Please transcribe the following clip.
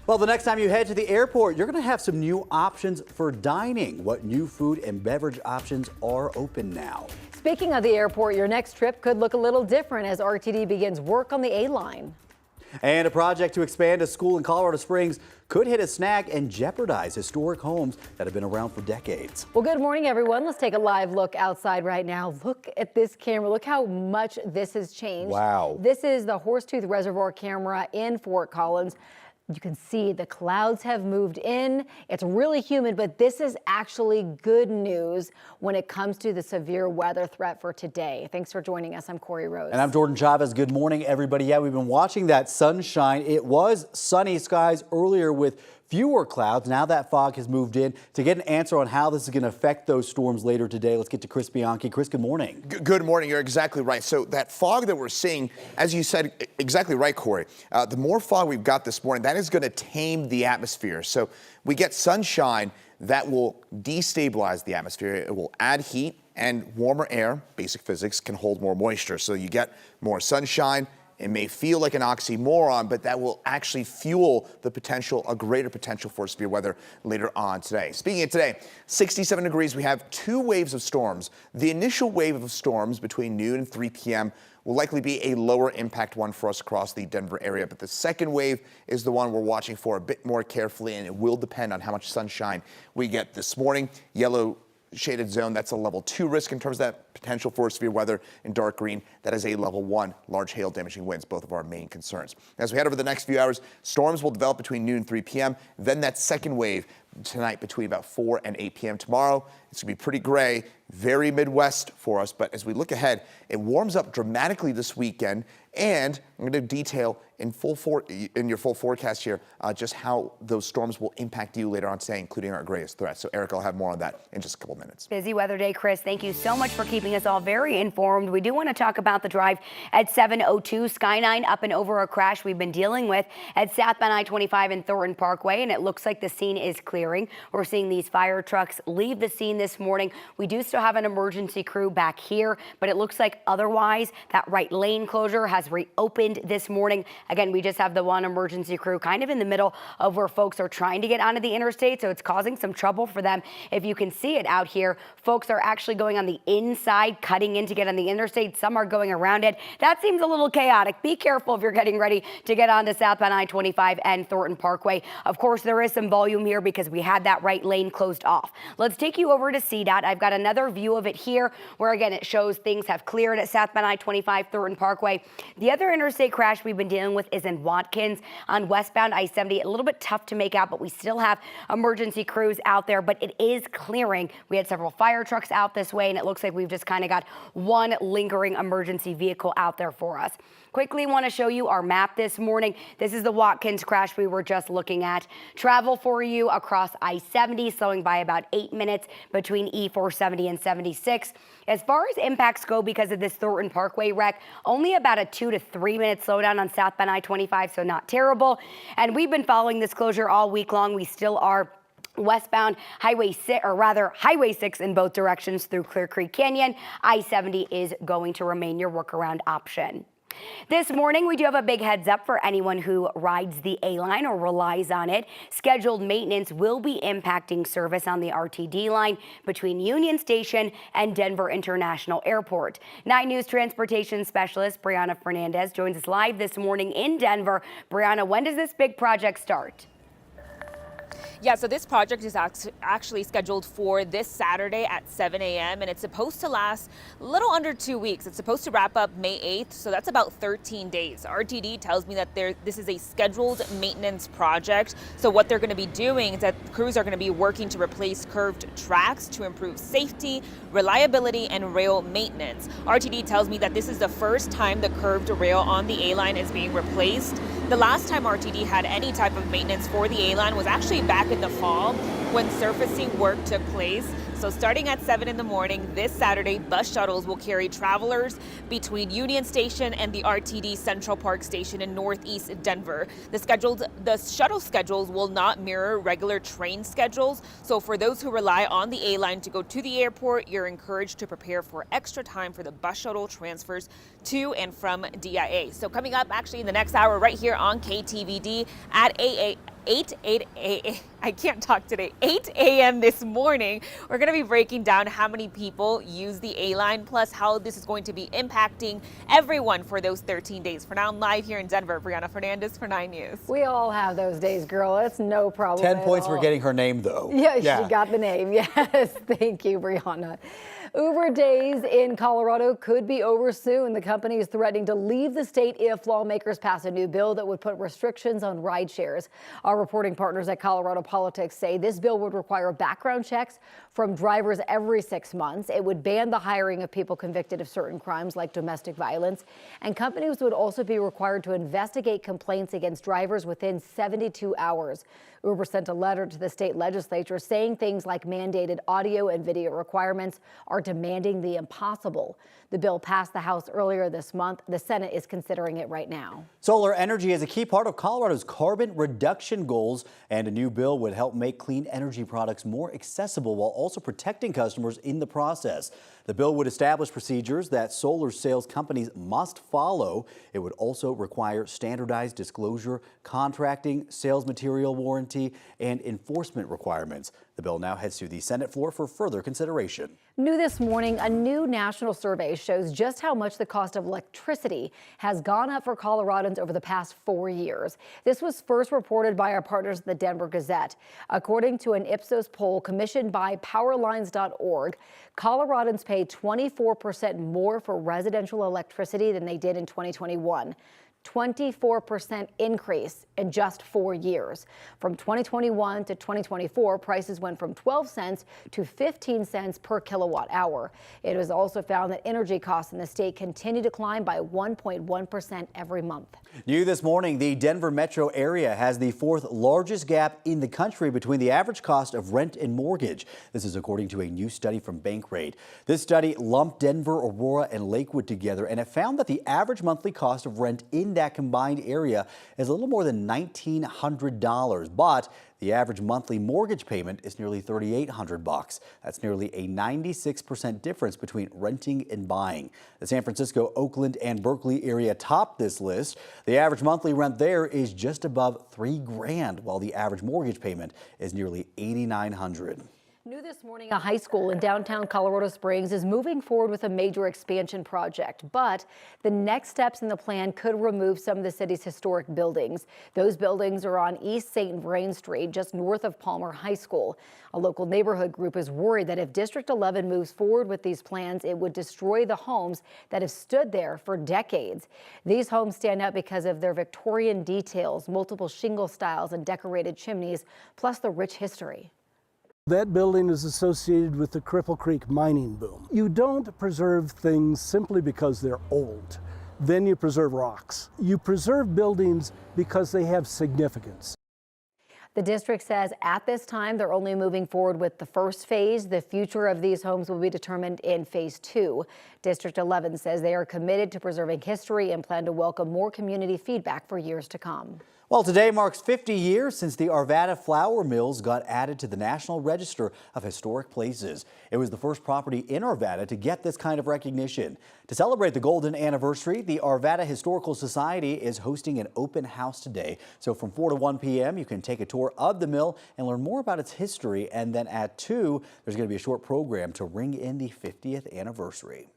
Well, the next time you head to the airport, you're going to have some new options for dining. What new food and beverage options are open now? Speaking of the airport, your next trip could look a little different as RTD begins work on the A-line. And a project to expand a school in Colorado Springs could hit a snag and jeopardize historic homes that have been around for decades. Well, good morning, everyone. Let's take a live look outside right now. Look at this camera. Look how much this has changed. Wow. This is the Horsetooth Reservoir camera in Fort Collins. You can see the clouds have moved in. It's really humid, but this is actually good news when it comes to the severe weather threat for today. Thanks for joining us. I'm Corey Rose. And I'm Jordan Chavez. Good morning, everybody. Yeah, we've been watching that sunshine. It was sunny skies earlier with fewer clouds. Now that fog has moved in. To get an answer on how this is going to affect those storms later today, let's get to Chris Bianchi. Chris, good morning. Good morning. You're exactly right. So that fog that we're seeing, as you said, exactly right, Corey. The more fog we've got this morning, that is going to tame the atmosphere. So we get sunshine that will destabilize the atmosphere. It will add heat, and warmer air, basic physics, can hold more moisture. So you get more sunshine. It may feel like an oxymoron, but that will actually fuel the potential, a greater potential for severe weather later on today. Speaking of today, 67 degrees, we have two waves of storms. The initial wave of storms between noon and 3 p.m. will likely be a lower impact one for us across the Denver area. But the second wave is the one we're watching for a bit more carefully, and it will depend on how much sunshine we get this morning. Yellow shaded zone, that's a level 2 risk in terms of that potential for severe weather. In dark green, that is a level 1, large hail damaging winds, both of our main concerns. As we head over the next few hours, storms will develop between noon and 3 p.m. Then that second wave tonight between about 4 and 8 p.m. tomorrow. It's going to be pretty gray, very Midwest for us. But as we look ahead, it warms up dramatically this weekend. And I'm going to detail in your full forecast here just how those storms will impact you later on today, including our greatest threats. So, Eric, I'll have more on that in just a couple minutes. Busy weather day, Chris. Thank you so much for keeping us all very informed. We do want to talk about the drive at 7:02 Skyline up and over a crash we've been dealing with at southbound I-25 and Thornton Parkway, and it looks like the scene is clearing. We're seeing these fire trucks leave the scene this morning. We do still have an emergency crew back here, but it looks like otherwise that right lane closure has reopened this morning. Again, we just have the one emergency crew kind of in the middle of where folks are trying to get onto the interstate, so it's causing some trouble for them. If you can see it out here, folks are actually going on the inside, cutting in to get on the interstate. Some are going around it. That seems a little chaotic. Be careful if you're getting ready to get onto southbound I-25 and Thornton Parkway. Of course, there is some volume here because we had that right lane closed off. Let's take you over to CDOT. I've got another view of it here where, again, it shows things have cleared at southbound I-25, Thornton Parkway. The other interstate crash we've been dealing with is in Watkins on westbound I-70. A little bit tough to make out, but we still have emergency crews out there, but it is clearing. We had several fire trucks out this way, and it looks like we've just kind of got one lingering emergency vehicle out there for us. Quickly want to show you our map this morning. This is the Watkins crash we were just looking at. Travel for you across I-70, slowing by about 8 minutes between E470 and 76. As far as impacts go, because of this Thornton Parkway wreck, only about a 2 to 3 minute slowdown on southbound I-25, so not terrible. And we've been following this closure all week long. We still are westbound Highway 6, or rather Highway 6 in both directions through Clear Creek Canyon. I-70 is going to remain your workaround option. This morning, we do have a big heads up for anyone who rides the A-line or relies on it. Scheduled maintenance will be impacting service on the RTD line between Union Station and Denver International Airport. 9 News transportation specialist Brianna Fernandez joins us live this morning in Denver. Brianna, when does this big project start? Yeah, so this project is actually scheduled for this Saturday at 7 a.m. and it's supposed to last a little under 2 weeks. It's supposed to wrap up May 8th, so that's about 13 days. RTD tells me that this is a scheduled maintenance project. So what they're going to be doing is that crews are going to be working to replace curved tracks to improve safety, reliability, and rail maintenance. RTD tells me that this is the first time the curved rail on the A-line is being replaced. The last time RTD had any type of maintenance for the A-line was actually back in the fall when surfacing work took place. So starting at 7 in the morning this Saturday, bus shuttles will carry travelers between Union Station and the RTD Central Park Station in Northeast Denver. The shuttle schedules will not mirror regular train schedules. So for those who rely on the A-line to go to the airport, you're encouraged to prepare for extra time for the bus shuttle transfers to and from DIA. So coming up actually in the next hour right here on KTVD at I can't talk today. 8 a.m. this morning, we're going to be breaking down how many people use the A line, plus how this is going to be impacting everyone for those 13 days. For now, I'm live here in Denver. Brianna Fernandez for 9 News. We all have those days, girl. It's no problem. 10 points for getting her name, though. Yeah, she got the name. Yes, thank you, Brianna. Uber days in Colorado could be over soon. The company is threatening to leave the state if lawmakers pass a new bill that would put restrictions on ride shares. Our reporting partners at Colorado Politics say this bill would require background checks from drivers every 6 months. It would ban the hiring of people convicted of certain crimes like domestic violence. And companies would also be required to investigate complaints against drivers within 72 hours. Uber sent a letter to the state legislature saying things like mandated audio and video requirements are demanding the impossible. The bill passed the House earlier this month. The Senate is considering it right now. Solar energy is a key part of Colorado's carbon reduction goals, and a new bill would help make clean energy products more accessible while also protecting customers in the process. The bill would establish procedures that solar sales companies must follow. It would also require standardized disclosure, contracting, sales material warranty, and enforcement requirements. The bill now heads to the Senate floor for further consideration. New this morning, a new national survey shows just how much the cost of electricity has gone up for Coloradans over the past 4 years. This was first reported by our partners at the Denver Gazette. According to an Ipsos poll commissioned by powerlines.org, Coloradans pay 24% more for residential electricity than they did in 2021. 24% increase in just 4 years. From 2021 to 2024, prices went from 12 cents to 15 cents per kilowatt hour. It was also found that energy costs in the state continue to climb by 1.1% every month. New this morning, the Denver metro area has the 4th largest gap in the country between the average cost of rent and mortgage. This is according to a new study from Bankrate. This study lumped Denver, Aurora, and Lakewood together, and it found that the average monthly cost of rent in that combined area is a little more than $1,900, but the average monthly mortgage payment is nearly $3,800. That's nearly a 96% difference between renting and buying. The San Francisco, Oakland, and Berkeley area topped this list. The average monthly rent there is just above $3,000, while the average mortgage payment is nearly $8,900. New this morning, a high school in downtown Colorado Springs is moving forward with a major expansion project, but the next steps in the plan could remove some of the city's historic buildings. Those buildings are on East St. Vrain Street, just north of Palmer High School. A local neighborhood group is worried that if District 11 moves forward with these plans, it would destroy the homes that have stood there for decades. These homes stand out because of their Victorian details, multiple shingle styles, and decorated chimneys, plus the rich history. That building is associated with the Cripple Creek mining boom. You don't preserve things simply because they're old. Then you preserve rocks. You preserve buildings because they have significance. The district says at this time they're only moving forward with the first phase. The future of these homes will be determined in phase 2. District 11 says they are committed to preserving history and plan to welcome more community feedback for years to come. Well, today marks 50 years since the Arvada flour mills got added to the National Register of Historic Places. It was the first property in Arvada to get this kind of recognition. To celebrate the golden anniversary, the Arvada Historical Society is hosting an open house today. So from 4 to 1 p.m., you can take a tour of the mill and learn more about its history. And then at 2, there's going to be a short program to ring in the 50th anniversary.